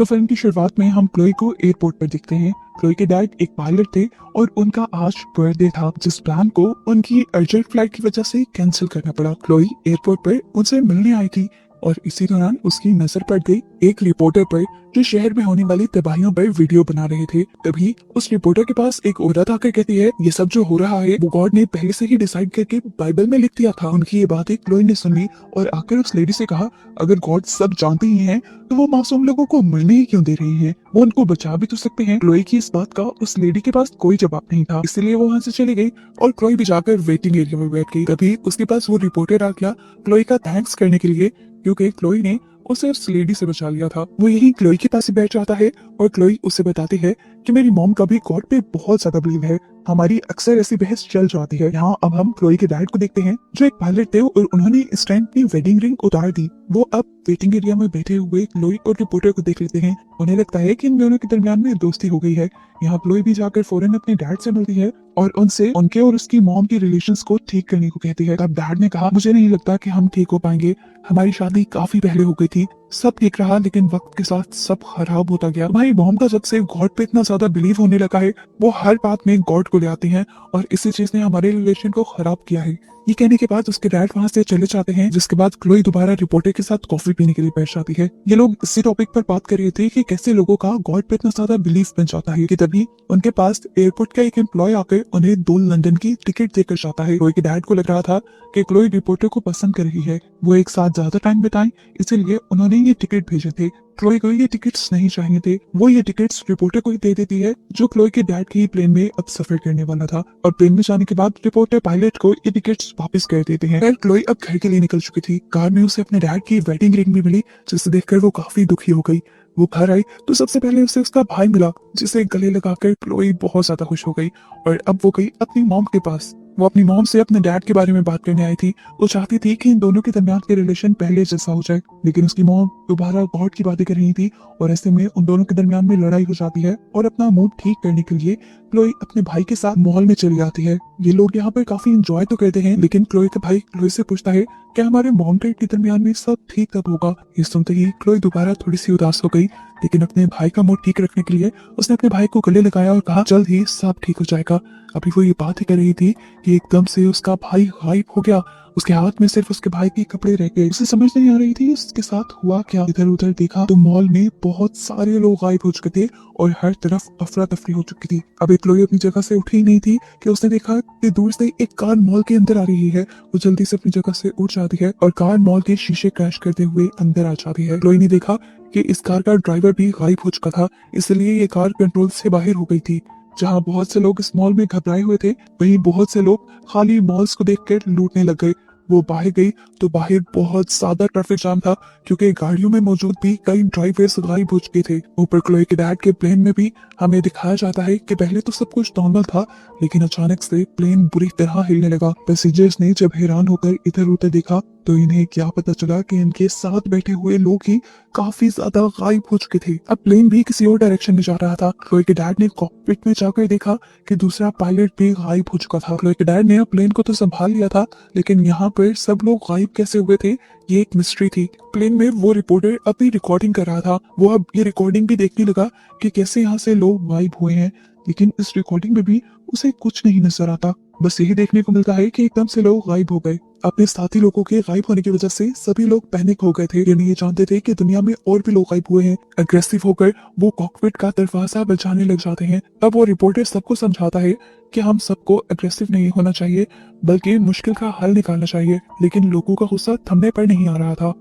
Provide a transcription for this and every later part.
तो फिल्म की शुरुआत में हम क्लोई को एयरपोर्ट पर देखते हैं। क्लोई के डैड एक पायलट थे और उनका आज बर्थडे था, जिस प्लान को उनकी अर्जेंट फ्लाइट की वजह से कैंसिल करना पड़ा। क्लोई एयरपोर्ट पर उनसे मिलने आई थी और इसी दौरान उसकी नजर पड़ गई एक रिपोर्टर पर, जो शहर में होने वाली तबाहियों पर वीडियो बना रहे थे। तभी उस रिपोर्टर के पास एक औरत आकर कहती है, ये सब जो हो रहा है वो गॉड ने पहले से ही डिसाइड करके बाइबल में लिख दिया था। उनकी ये बातें क्लोई ने सुनी और आकर उस लेडी से कहा, अगर गॉड सब जानते ही हैं तो वो मासूम लोगों को मरने ही क्यों दे रहे हैं, वो उनको बचा भी तो सकते हैं। क्लोई की इस बात का उस लेडी के पास कोई जवाब नहीं था, इसलिए वो वहाँ से चली गई और क्लोई भी जाकर वेटिंग एरिया में बैठ गई। तभी उसके पास वो रिपोर्टर आ गया क्लोई का थैंक्स करने के लिए, क्योंकि क्लोई ने उसे उस लेडी से बचा लिया था। वो यही क्लोई के पास ही बैठ जाता है और क्लोई उसे बताती है कि मेरी मॉम का भी गॉड पे बहुत ज्यादा बिलीव है, हमारी अक्सर ऐसी बहस चल जाती है। यहाँ अब हम क्लोई के डैड को देखते हैं, जो एक पायलट थे और उन्होंने इस टाइम अपनी वेडिंग रिंग उतार दी। वो अब वेटिंग एरिया में बैठे हुए क्लोई और रिपोर्टर को देख लेते हैं। उन्हें लगता है कि इन दोनों के दरमियान में दोस्ती हो गई है। यहाँ क्लोई भी जाकर फौरन अपने डैड से मिलती है और उनसे उनके और उसकी मॉम की रिलेशंस को ठीक करने को कहती है। तब डैड ने कहा, मुझे नहीं लगता कि हम ठीक हो पाएंगे, हमारी शादी काफी पहले हो गई थी, सब ठीक रहा लेकिन वक्त के साथ सब खराब होता गया। भाई मॉम का जब से गॉड पे इतना ज्यादा बिलीव होने लगा है, वो हर बात में गॉड को ले आते हैं और इसी चीज ने हमारे रिलेशन को खराब किया है। ये कहने के बाद उसके डैड वहाँ से चले जाते हैं, जिसके बाद क्लोई दोबारा रिपोर्टर के साथ कॉफी पीने के लिए बैठ जाती है। ये लोग इसी टॉपिक पर बात कर रहे थे कि कैसे लोगों का गॉड पे इतना ज्यादा बिलीफ बन जाता है, कि तभी उनके पास एयरपोर्ट का एक एम्प्लॉय आकर उन्हें 2 लंदन की टिकट देकर जाता है। क्लोई के डैड को लग रहा था कि क्लोई रिपोर्टर को पसंद कर रही है, वो एक साथ ज्यादा टाइम बिताएं, इसीलिए उन्होंने ये टिकट भेजे थे। क्लोई को ये टिकट्स नहीं चाहिए थे, वो ये टिकट्स रिपोर्टर को ही दे देती है, जो क्लोई के डैड के ही प्लेन में अब सफर करने वाला था। और प्लेन में जाने के बाद रिपोर्टर पायलट को ये टिकट्स वापस कर देते हैं। फिर क्लोई अब घर के लिए निकल चुकी थी। कार में उसे अपने डैड की वेडिंग रिंग भी मिली, जिसे देखकर वो काफी दुखी हो गई। वो घर आई तो सबसे पहले उसे उसका भाई मिला, जिसे गले लगाकर क्लोई बहुत ज्यादा खुश हो गई और अब वो गई अपनी मॉम के पास। वो अपनी मॉम से अपने डैड के बारे में बात करने आई थी। वो चाहती थी कि इन दोनों के दरमियान के रिलेशन पहले जैसा हो जाए, लेकिन उसकी मॉम दोबारा गॉड की बातें कर रही थी और ऐसे में उन दोनों के दरमियान में लड़ाई हो जाती है। और अपना मूड ठीक करने के लिए क्लोई अपने भाई के साथ मॉल में चली जाती है। ये लोग यहाँ पर काफी एंजॉय तो करते हैं, लेकिन क्लोई का भाई क्लोई से पूछता है क्या हमारे मॉम डैड के दरमियान में सब ठीक कब होगा। ये सुनते ही क्लोई दोबारा थोड़ी सी उदास हो गई, लेकिन अपने भाई का मूड ठीक रखने के लिए उसने अपने भाई को गले लगाया और कहा, जल्द ही सब ठीक हो जाएगा। अभी वो ये बात ही कर रही थी कि एकदम से उसका भाई गायब हो गया। उसके हाथ में सिर्फ उसके भाई के कपड़े रह गए। उसे समझ नहीं आ रही थी उसके साथ हुआ क्या। इधर उधर देखा तो मॉल में बहुत सारे लोग गायब हो चुके थे और हर तरफ अफरा तफरी हो चुकी थी। अब क्लोई अपनी जगह से उठी ही नहीं थी कि उसने देखा कि दूर से एक कार मॉल के अंदर आ रही है। वो जल्दी से अपनी जगह से उठ जाती है और कार मॉल के शीशे क्रैश करते हुए अंदर आ जाती है। क्लोई ने देखा कि इस कार का ड्राइवर भी गायब हो चुका था, इसलिए ये कार कंट्रोल से बाहर हो गई थी। जहाँ बहुत से लोग इस मॉल में घबराए हुए थे, वहीं बहुत से लोग खाली मॉल्स को देखकर लूटने लग गए। वो बाहर गई तो बाहर बहुत ज्यादा ट्रैफिक जाम था, क्योंकि गाड़ियों में मौजूद भी कई ड्राइवर्स गायब हो चुके थे। ऊपर क्लोई के डैड के प्लेन में भी हमें दिखाया जाता है कि पहले तो सब कुछ नॉर्मल था, लेकिन अचानक से प्लेन बुरी तरह हिलने लगा। पैसेंजर्स ने जब हैरान होकर इधर उधर देखा तो इन्हें क्या पता चला कि इनके साथ बैठे हुए लोग ही काफी ज्यादा गायब हो चुके थे। अब प्लेन भी किसी और डायरेक्शन में जा रहा था। क्लोई के डैड ने कॉकपिट में जाकर देखा कि दूसरा पायलट भी गायब हो चुका था। क्लोई के डैड ने प्लेन को तो संभाल लिया था, लेकिन यहाँ पर सब लोग गायब कैसे हुए थे, ये एक मिस्ट्री थी। प्लेन में वो रिपोर्टर अपनी रिकॉर्डिंग कर रहा था। वो अब ये रिकॉर्डिंग भी देखने लगा कि कैसे यहाँ से लोग गायब हुए हैं, लेकिन इस रिकॉर्डिंग में भी उसे कुछ नहीं नजर आता। बस यही देखने को मिलता है कि एकदम से लोग गायब हो गए। अपने साथी लोगों के गायब होने की वजह से सभी लोग पैनिक हो गए थे, यानी ये जानते थे कि दुनिया में और भी लोग गायब हुए हैं। अग्रेसिव होकर वो कॉकपिट का दरवाजा बचाने लग जाते हैं। तब वो रिपोर्टर सबको समझाता है कि हम सबको अग्रेसिव नहीं होना चाहिए, बल्कि मुश्किल का हल निकालना चाहिए, लेकिन लोगों का गुस्सा थमने पर नहीं आ रहा था।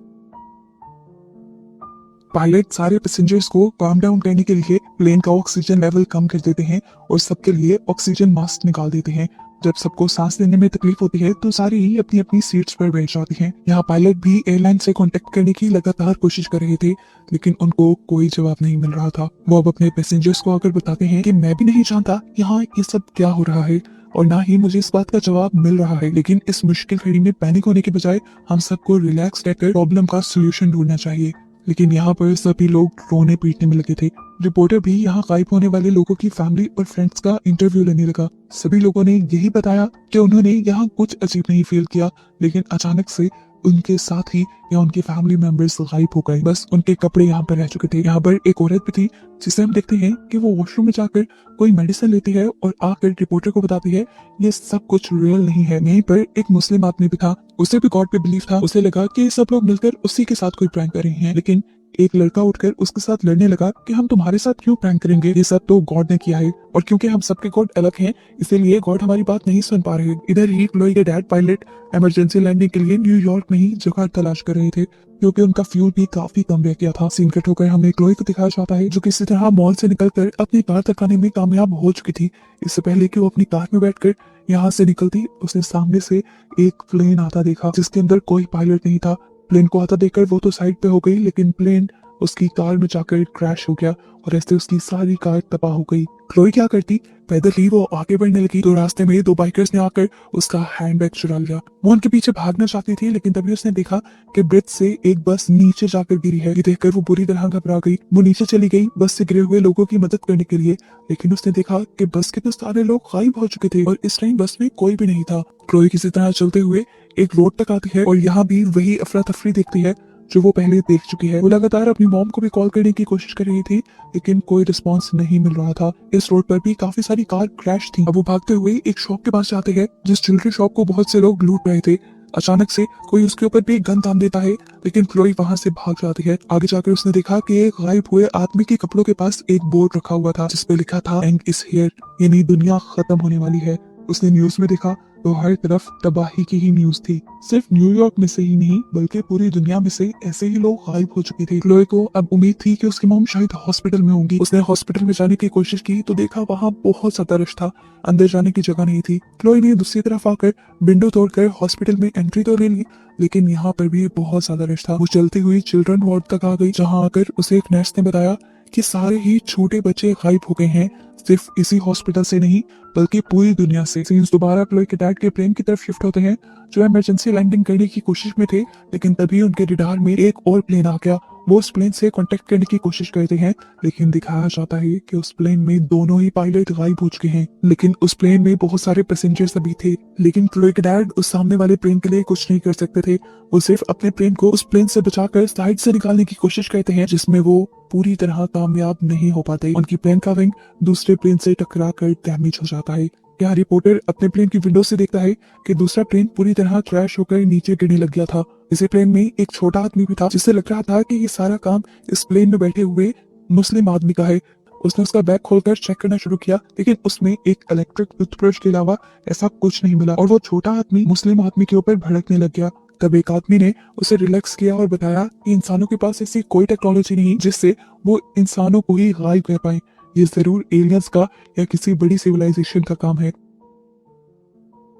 पायलट सारे पैसेंजर्स को काम डाउन करने के लिए प्लेन का ऑक्सीजन लेवल कम कर देते हैं और सबके लिए ऑक्सीजन मास्क निकाल देते हैं। जब सबको सांस लेने में तकलीफ होती है तो सारी ही अपनी अपनी सीट्स पर बैठ जाती हैं। यहाँ पायलट भी एयरलाइन से कांटेक्ट करने की लगातार कोशिश कर रहे थे, लेकिन उनको कोई जवाब नहीं मिल रहा था। वो अब अपने पैसेंजर्स को आकर बताते हैं कि मैं भी नहीं जानता यहाँ ये सब क्या हो रहा है और ना ही मुझे इस बात का जवाब मिल रहा है, लेकिन इस मुश्किल घड़ी में पैनिक होने के बजाय हम सबको रिलैक्स रहकर प्रॉब्लम का सोल्यूशन ढूंढना चाहिए। लेकिन यहाँ पर सभी लोग रोने पीटने में लगे थे। रिपोर्टर भी यहाँ गायब होने वाले लोगों की फैमिली और फ्रेंड्स का इंटरव्यू लेने लगा। सभी लोगों ने यही बताया कि उन्होंने यहाँ कुछ अजीब नहीं फील किया, लेकिन अचानक से उनके साथ ही या उनके फैमिली मेंबर्स गायब हो गए, बस उनके कपड़े यहाँ पर रह चुके थे। यहाँ पर एक औरत भी थी जिसे हम देखते हैं कि वो वॉशरूम में जाकर कोई मेडिसिन लेती है और आकर रिपोर्टर को बताती है ये सब कुछ रियल नहीं है। यहीं पर एक मुस्लिम आदमी भी था, उसे भी गॉड पे बिलीव था। उसे लगा कि सब लोग मिलकर उसी के साथ कोई प्रैंक कर रहे हैं, लेकिन एक लड़का उठकर उसके साथ लड़ने लगा कि हम तुम्हारे साथ क्यों प्रैंक करेंगे, ये सब तो गॉड ने किया है और क्योंकि हम सबके गॉड अलग हैं इसीलिए गॉड हमारी बात नहीं सुन पा रहे। इधर ही क्लोई के डैड पायलट इमरजेंसी लैंडिंग के लिए न्यूयॉर्क में ही जगह तलाश कर रहे थे क्योंकि उनका फ्यूल भी काफी कम रह गया था। सीन कट होकर हमें क्लोई को दिखाया जाता है जो किसी तरह मॉल से निकलकर अपनी कार तक आने में कामयाब हो चुकी थी। इससे पहले कि वो अपनी कार में बैठकर यहाँ से निकलती, उसने सामने से एक प्लेन आता देखा जिसके अंदर कोई पायलट नहीं था। प्लेन को आता देखकर वो तो साइड पे हो गई, लेकिन प्लेन उसकी कार में जाकर क्रैश हो गया और ऐसे उसकी सारी कार तबाह हो गई। क्लोई क्या करती, पैदल ही वो आगे बढ़ने लगी तो रास्ते में दो बाइकर्स ने आकर उसका हैंडबैग चुरा लिया। वो उनके पीछे भागना चाहती थी, लेकिन तभी उसने देखा कि ब्रिज से एक बस नीचे जाकर गिरी है। ये देखकर वो बुरी तरह घबरा गई। वो नीचे चली गई बस से गिरे हुए लोगों की मदद करने के लिए, लेकिन उसने देखा कि बस के तो सारे लोग गायब हो चुके थे और इस टाइम बस में कोई भी नहीं था। क्लोई किसी तरह चलते हुए एक रोड तक आती है और यहाँ भी वही अफरा तफरी देखती है जो वो पहले देख चुकी है। वो लगातार अपनी मॉम को भी कॉल करने की कोशिश कर रही थी, लेकिन कोई रिस्पांस नहीं मिल रहा था। इस रोड पर भी काफी सारी कार क्रैश थी। अब वो भागते हुए एक शॉप के पास जाते हैं जिस ज्वेलरी शॉप को बहुत से लोग लूट रहे थे। अचानक से कोई उसके ऊपर भी गन तान देता है, लेकिन क्लोई वहां से भाग जाती है। आगे जाकर उसने देखा कि एक गायब हुए आदमी के कपड़ों के पास एक बोर्ड रखा हुआ था जिसपे लिखा था एंड इज हियर, यानी दुनिया खत्म होने वाली है। उसने न्यूज में देखा तो हर तरफ तबाही की ही न्यूज थी। सिर्फ न्यूयॉर्क में से ही नहीं बल्कि पूरी दुनिया में से ऐसे ही लोग गायब हो चुके थे। क्लोई को अब उम्मीद थी कि उसकी मॉम शायद हॉस्पिटल में होंगी। उसने हॉस्पिटल में जाने की कोशिश की तो देखा वहाँ बहुत ज्यादा रश था, अंदर जाने की जगह नहीं थी। क्लोई ने दूसरी तरफ आकर विंडो तोड़कर हॉस्पिटल में एंट्री तो ले ली, लेकिन यहाँ पर भी बहुत ज्यादा रश था। वो चलती हुई चिल्ड्रन वार्ड तक आ गई, जहाँ आकर उसे एक नर्स ने बताया कि सारे ही छोटे बच्चे गायब हो गए हैं, सिर्फ इसी हॉस्पिटल से नहीं बल्कि पूरी दुनिया से। सीन्स दोबारा क्लोई के डैड के प्लेन की तरफ शिफ्ट होते हैं जो इमरजेंसी लैंडिंग करने की कोशिश में थे, लेकिन तभी उनके रडार में एक और प्लेन आ गया। वो उस प्लेन से कांटेक्ट करने की कोशिश करते हैं, लेकिन दिखाया जाता है कि उस प्लेन में दोनों ही पायलट गायब हो चुके हैं। लेकिन उस प्लेन में बहुत सारे पैसेंजर्स अभी थे, लेकिन क्लोई के डैड उस सामने वाले प्लेन के लिए कुछ नहीं कर सकते थे। वो सिर्फ अपने प्लेन को उस प्लेन से बचाकर साइड से निकालने की कोशिश करते हैं, जिसमें वो पूरी तरह कामयाब नहीं हो पाते। उनकी प्लेन का विंग दूसरे प्लेन से टकरा कर डैमेज हो जाता है। यहाँ रिपोर्टर अपने प्लेन की विंडो से देखता है कि दूसरा प्लेन पूरी तरह क्रैश होकर नीचे गिरने लग गया था। इसी प्लेन में एक छोटा आदमी भी था जिससे लग रहा था कि ये सारा काम इस प्लेन में बैठे हुए मुस्लिम आदमी का है। उसने उसका बैग खोलकर चेक करना शुरू किया, लेकिन उसमें एक इलेक्ट्रिक टूथब्रश के अलावा ऐसा कुछ नहीं मिला और वो छोटा आदमी मुस्लिम आदमी के ऊपर भड़कने लग गया। तब एक आदमी ने उसे रिलैक्स किया और बताया कि इंसानों के पास ऐसी कोई टेक्नोलॉजी नहीं जिससे वो इंसानों को ही गायब कर पाए। ये जरूर एलियंस का या किसी बड़ी सिविलाइजेशन का काम है।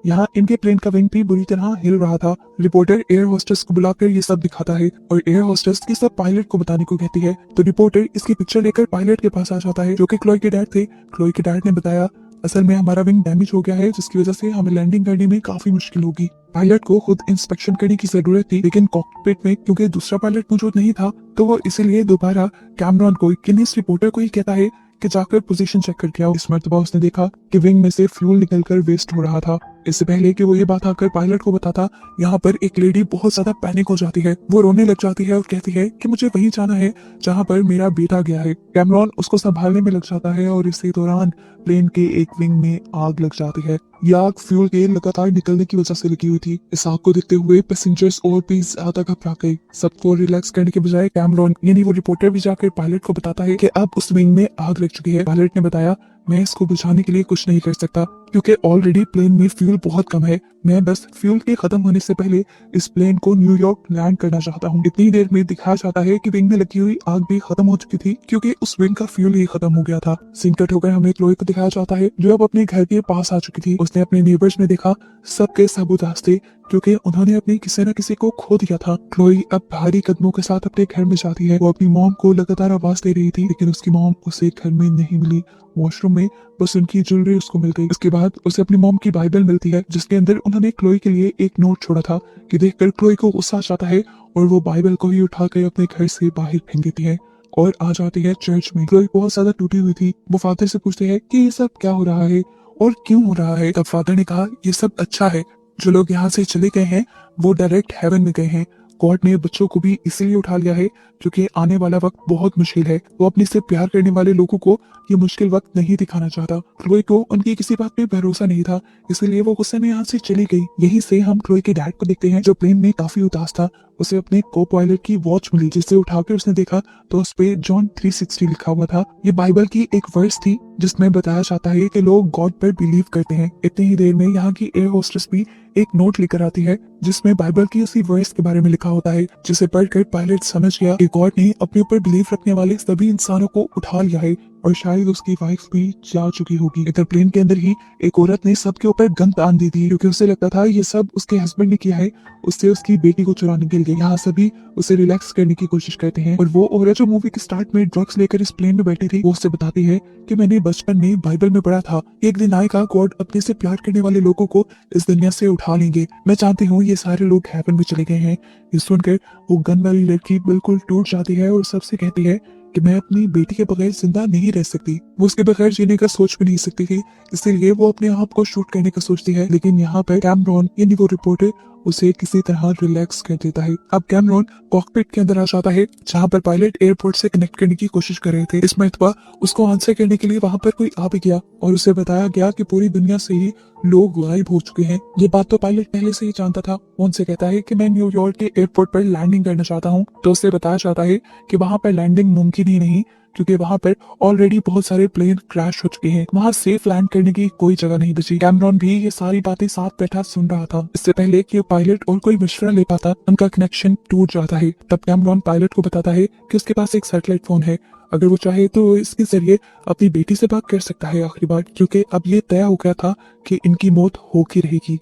यहाँ इनके प्लेन का विंग भी बुरी तरह हिल रहा था। रिपोर्टर एयर होस्टेस को बुलाकर ये सब दिखाता है और एयर होस्टेस की सब पायलट को बताने को कहती है, तो रिपोर्टर इसकी पिक्चर लेकर पायलट के पास आ जाता है जो कि क्लोई के डैड थे। क्लोई के डैड ने बताया असल में हमारा विंग डैमेज हो गया है, जिसकी वजह से हमें लैंडिंग करने में काफी मुश्किल होगी। पायलट को खुद इंस्पेक्शन करने की जरूरत थी, लेकिन कॉकपिट में क्योंकि दूसरा पायलट मौजूद नहीं था तो वो इसीलिए दोबारा कैमरॉन को इस रिपोर्टर को ही कहता है कि जाकर पोजीशन चेक करके आओ। इस मर्तबा उसने देखा कि विंग में से फ्यूल निकलकर वेस्ट हो रहा था। इससे पहले कि वो ये बात आकर पायलट को बताता, यहाँ पर एक लेडी बहुत ज्यादा पैनिक हो जाती है। वो रोने लग जाती है और कहती है कि मुझे वहीं जाना है जहाँ पर मेरा बेटा गया है। कैमरॉन उसको संभालने में लग जाता है और इसी दौरान प्लेन के एक विंग में आग लग जाती है। ये आग फ्यूल के लगातार निकलने की वजह से लगी हुई थी। इस आग को देखते हुए पैसेंजर्स और भी ज्यादा घबरा गए। सबको रिलैक्स करने के बजाय कैमरॉन यानी वो रिपोर्टर भी जाकर पायलट को बताता है कि अब उस विंग में आग लग चुकी है। पायलट ने बताया मैं इसको बुझाने के लिए कुछ नहीं कर सकता क्योंकि ऑलरेडी प्लेन में फ्यूल बहुत कम है। मैं बस फ्यूल के खत्म होने से पहले इस प्लेन को न्यूयॉर्क लैंड करना चाहता हूँ। इतनी देर में दिखाया जाता है कि विंग में लगी हुई आग भी खत्म हो चुकी थी क्योंकि उस विंग का फ्यूल ही खत्म हो गया था। सीन कट होकर हमें क्लोई को दिखाया जाता है जो अब अपने घर के पास आ चुकी थी। उसने अपने नेबर्स में देखा सबके सब उदास थे क्योंकि उन्होंने अपने किसी न किसी को खो दिया था। क्लोई अब भारी कदमों के साथ अपने घर में जाती है। वो अपनी मॉम को लगातार आवाज दे रही थी, लेकिन उसकी मॉम उसे घर में नहीं मिली। वॉशरूम में बस उनकी ज्वेलरी उसको मिल गई। उसके बाद उसे अपनी मॉम की बाइबल मिलती है जिसके अंदर उन्होंने क्लोई के लिए एक नोट छोड़ा था कि देखकर क्लोई को गुस्सा आ जाता है और वो बाइबल को ही उठाकर अपने घर से बाहर फेंक देती है और आ जाती है चर्च में। क्लोई बहुत ज्यादा टूटी हुई थी। वो फादर से पूछते हैं कि ये सब क्या हो रहा है और क्यों हो रहा है। तब फादर ने कहा ये सब अच्छा है, जो लोग यहाँ से चले गए हैं वो डायरेक्ट हेवन में गए हैं। गॉड ने बच्चों को भी इसीलिए उठा लिया है क्योंकि आने वाला वक्त बहुत मुश्किल है। वो अपने से प्यार करने वाले लोगों को ये मुश्किल वक्त नहीं दिखाना चाहता। क्लोई को उनकी किसी बात पे भरोसा नहीं था, इसलिए वो गुस्से में यहाँ से चली गई। यहीं से हम क्लोई के डैड को देखते हैं जो प्लेन में काफी उदास था। उसे अपने को पायलट की वॉच मिली जिसे उठाकर उसने देखा तो उस पे जॉन 360 लिखा हुआ था। ये बाइबल की एक वर्स थी जिसमें बताया जाता है कि लोग गॉड पर बिलीव करते हैं। इतनी ही देर में यहाँ की एयर होस्टेस भी एक नोट लेकर आती है जिसमें बाइबल की उसी वर्स के बारे में लिखा होता है, जिसे पढ़कर पायलट समझ गया कि गॉड ने अपने ऊपर बिलीव रखने वाले सभी इंसानों को उठा लिया है और शायद उसकी वाइफ भी जा चुकी होगी। इधर प्लेन के अंदर ही एक औरत ने सबके ऊपर गन तान दी थी क्योंकि उसे लगता था ये सब उसके हस्बैंड ने किया है उससे उसकी बेटी को चुराने के लिए। यहाँ सभी उसे रिलैक्स करने की कोशिश करते हैं और वो औरत जो मूवी के स्टार्ट में ड्रग्स लेकर इस प्लेन में बैठी थी वो उससे बताती है कि मैंने बचपन में बाइबल में पढ़ा था एक दिन आएगा गॉड अपने से प्यार करने वाले लोगों को इस दुनिया से उठा लेंगे। मैं जानती हूँ ये सारे लोग हेवन में चले गए हैं। ये सुनकर वो गन वाली लड़की बिल्कुल टूट जाती है और सबसे कहती है कि मैं अपनी बेटी के बगैर जिंदा नहीं रह सकती। वो उसके बगैर जीने का सोच भी नहीं सकती थी, इसीलिए वो अपने आप को शूट करने का सोचती है। लेकिन यहाँ पर कैमरॉन यानी वो रिपोर्टर उसे किसी तरह रिलैक्स कर देता है। अब कैमरॉन कॉकपिट के अंदर आ जाता है जहाँ पर पायलट एयरपोर्ट से कनेक्ट करने की कोशिश कर रहे थे। इस मरतबा उसको आंसर करने के लिए वहाँ पर कोई आ भी गया और उसे बताया गया कि पूरी दुनिया से ही लोग गायब हो चुके हैं। ये बात तो पायलट पहले से ही जानता था। वो उनसे कहता है कि मैं न्यूयॉर्क के एयरपोर्ट पर लैंडिंग करना चाहता हूँ, तो उसे बताया जाता है कि वहाँ पर लैंडिंग मुमकिन ही नहीं क्योंकि वहाँ पर ऑलरेडी बहुत सारे प्लेन क्रैश हो चुके हैं। वहाँ सेफ लैंड करने की कोई जगह नहीं बची। कैमरॉन भी ये सारी बातें साथ बैठा सुन रहा था। इससे पहले कि पायलट और कोई मशवरा ले पाता उनका कनेक्शन टूट जाता है। तब कैमरॉन पायलट को बताता है कि उसके पास एक सैटेलाइट फोन है, अगर वो चाहे तो इसके जरिए अपनी बेटी से बात कर सकता है आखिरी बार, क्योंकि अब ये तय हो गया था कि इनकी मौत होगी रहेगी।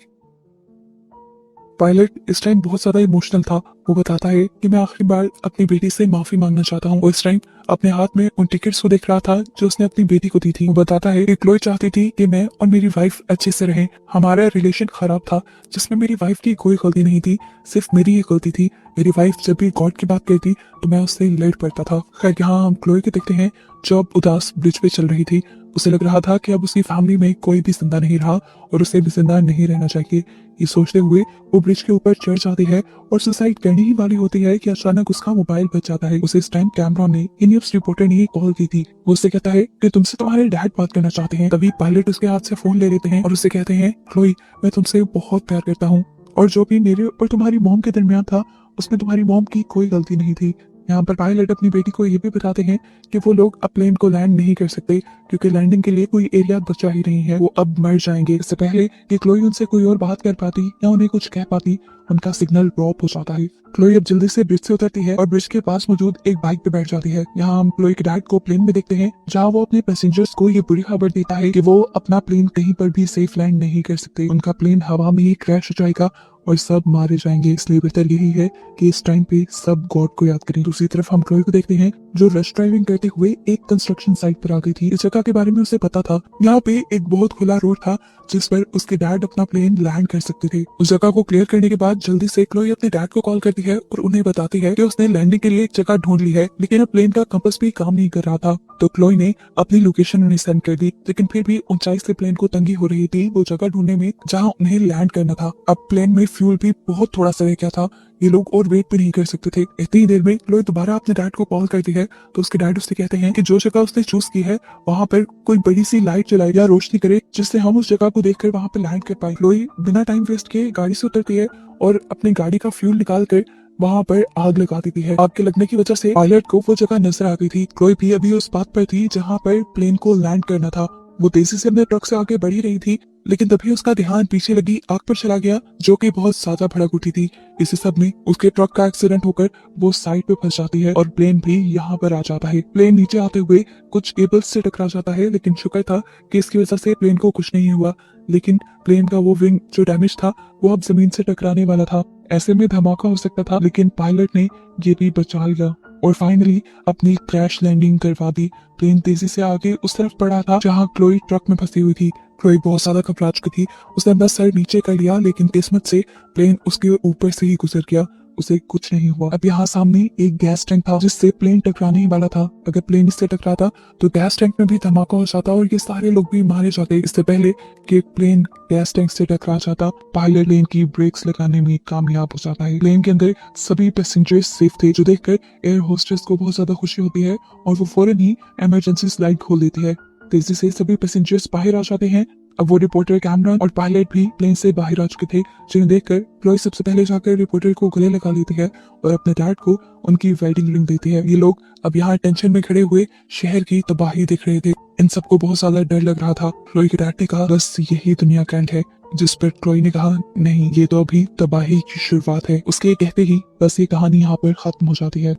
पायलट इस टाइम बहुत ज्यादा इमोशनल था। वो बताता है कि मैं आखिरी बार अपनी बेटी से माफी मांगना चाहता हूँ। वो इस टाइम अपने हाथ में उन टिकट्स को देख रहा था जो उसने अपनी बेटी को दी थी। वो बताता है कि क्लोई चाहती थी कि मैं और मेरी वाइफ अच्छे से रहें। हमारा रिलेशन खराब था जिसमें मेरी वाइफ की कोई गलती नहीं थी, सिर्फ मेरी ही गलती थी। मेरी वाइफ जब भी गॉड की बात करती तो मैं उससे लड़ पड़ता था। खैर यहाँ हम क्लोई को देखते हैं जो अब उदास ब्रिज पे चल रही थी। उसे लग रहा था कि अब उसकी फैमिली में कोई भी जिंदा नहीं रहा और उसे भी जिंदा नहीं रहना चाहिए। ये सोचते हुए वो ब्रिज के ऊपर चढ़ जाती है और सुसाइड करने ही वाली होती है कि अचानक उसका मोबाइल बच जाता है। उसे इस टाइम कैमरॉन ने न्यूज़ रिपोर्टर ने कॉल की थी। वो उससे कहता है कि तुमसे तुम्हारे डैड बात करना चाहते हैं। तभी पायलट उसके हाथ से फोन ले लेते हैं और उससे कहते हैं क्लोई मैं तुमसे बहुत प्यार करता हूँ और जो भी मेरे और तुम्हारी मॉम के दरमियान था उसमें तुम्हारी मॉम की कोई गलती नहीं थी। यहाँ पर पायलट अपनी बेटी को ये भी बताते हैं कि वो लोग अब प्लेन को लैंड नहीं कर सकते क्योंकि लैंडिंग के लिए कोई एरिया बचा ही नहीं है, वो अब मर जाएंगे। इससे पहले कि क्लोई उनसे कोई और बात कर पाती या उन्हें कुछ कह पाती उनका सिग्नल ड्रॉप हो जाता है। क्लोई अब जल्दी से ब्रिज से उतरती है और ब्रिज के पास मौजूद एक बाइक पे बैठ जाती है। यहाँ हम क्लोई के डैड को प्लेन में देखते हैं जहाँ वो अपने पैसेंजर्स को ये बुरी खबर देता है कि वो अपना प्लेन कहीं पर भी सेफ लैंड नहीं कर सकते। उनका प्लेन हवा में ही क्रैश हो जाएगा और सब मारे जाएंगे, इसलिए बेहतर यही है कि इस टाइम पे सब गॉड को याद करें। दूसरी तरफ हम क्लोई को देखते हैं जो रश ड्राइविंग करते हुए एक कंस्ट्रक्शन साइट पर आ गई थी। इस जगह के बारे में उसे पता था। यहाँ पे एक बहुत खुला रोड था जिस पर उसके डैड अपना प्लेन लैंड कर सकते थे। उस जगह को क्लियर करने के बाद जल्दी से क्लोई अपने डैड को कॉल करती है और उन्हें बताती है कि उसने लैंडिंग के लिए एक जगह ढूंढ ली है, लेकिन अब प्लेन का कंपास भी काम नहीं कर रहा था। तो क्लोई ने अपनी लोकेशन उन्हें सेंड कर दी, लेकिन फिर भी ऊंचाई से प्लेन को तंगी हो रही थी वो जगह ढूंढने में जहाँ उन्हें लैंड करना था। अब प्लेन में फ्यूल भी बहुत थोड़ा सा रह गया था, ये लोग और वेट भी नहीं कर सकते थे। इतनी देर में क्लोई दोबारा अपने डैड को कॉल करती है तो उसके डैड उससे कहते हैं कि जो जगह उसने चूज की है वहाँ पर कोई बड़ी सी लाइट जलाए या रोशनी करे जिससे हम उस जगह को देखकर वहाँ पर लैंड कर पाए। क्लोई बिना टाइम वेस्ट किए गाड़ी से उतरती है और अपनी गाड़ी का फ्यूल निकाल कर वहाँ पर आग लगा देती है। आग के लगने की वजह से पायलट को वो जगह नजर आ गई थी। क्लोई भी अभी उस बात पर थी जहाँ पर प्लेन को लैंड करना था। वो तेजी से अपने ट्रक से आगे बढ़ी रही थी, लेकिन तभी उसका ध्यान पीछे लगी आग पर चला गया जो कि बहुत ज्यादा भड़क उठी थी। इसी सब में उसके ट्रक का एक्सीडेंट होकर वो साइड पे फंस जाती है और प्लेन भी यहाँ पर आ जाता है। प्लेन नीचे आते हुए कुछ केबल्स से टकरा जाता है, लेकिन शुक्र था कि इसकी वजह से प्लेन को कुछ नहीं हुआ। लेकिन प्लेन का वो विंग जो डैमेज था वो अब जमीन से टकराने वाला था। ऐसे में धमाका हो सकता था, लेकिन पायलट ने ये भी बचा लिया और फाइनली अपनी क्रैश लैंडिंग करवा दी। प्लेन तेजी से आगे उस तरफ पड़ा था जहाँ क्लोई ट्रक में फंसी हुई थी। क्लोई बहुत ज्यादा घबरा चुकी थी। उसने अपना सर नीचे कर लिया, लेकिन किस्मत से प्लेन उसके ऊपर से ही गुजर गया। उसे कुछ नहीं हुआ। अब यहाँ सामने एक गैस टैंक था जिससे प्लेन टकराने ही वाला था। अगर प्लेन इससे टकराता तो गैस टैंक में भी धमाका हो जाता और ये सारे लोग भी मारे जाते। इससे पहले कि प्लेन गैस टैंक से टकरा जाता, पायलट प्लेन की ब्रेक्स लगाने में कामयाब हो जाता है। प्लेन के अंदर सभी पैसेंजर्स सेफ थे, जो देखकर एयर होस्टेस को बहुत ज्यादा खुशी होती है और वो फौरन ही इमरजेंसी स्लाइड खोल देती है। तेजी से सभी पैसेंजर्स बाहर आ जाते हैं। अब वो रिपोर्टर, कैमरन और पायलट भी प्लेन से बाहर आ चुके थे, जिन्हें देखकर क्लोई सबसे पहले जाकर रिपोर्टर को गले लगा लेती है और अपने डैड को उनकी वेडिंग रिंग देती है। ये लोग अब यहाँ टेंशन में खड़े हुए शहर की तबाही देख रहे थे। इन सबको बहुत ज्यादा डर लग रहा था। क्लोई के डैड ने कहा, बस यही दुनिया का एंड है। जिस पर क्लोई ने कहा, नहीं, ये तो अभी तबाही की शुरुआत है। उसके कहते ही बस ये कहानी यहाँ पर खत्म हो जाती है।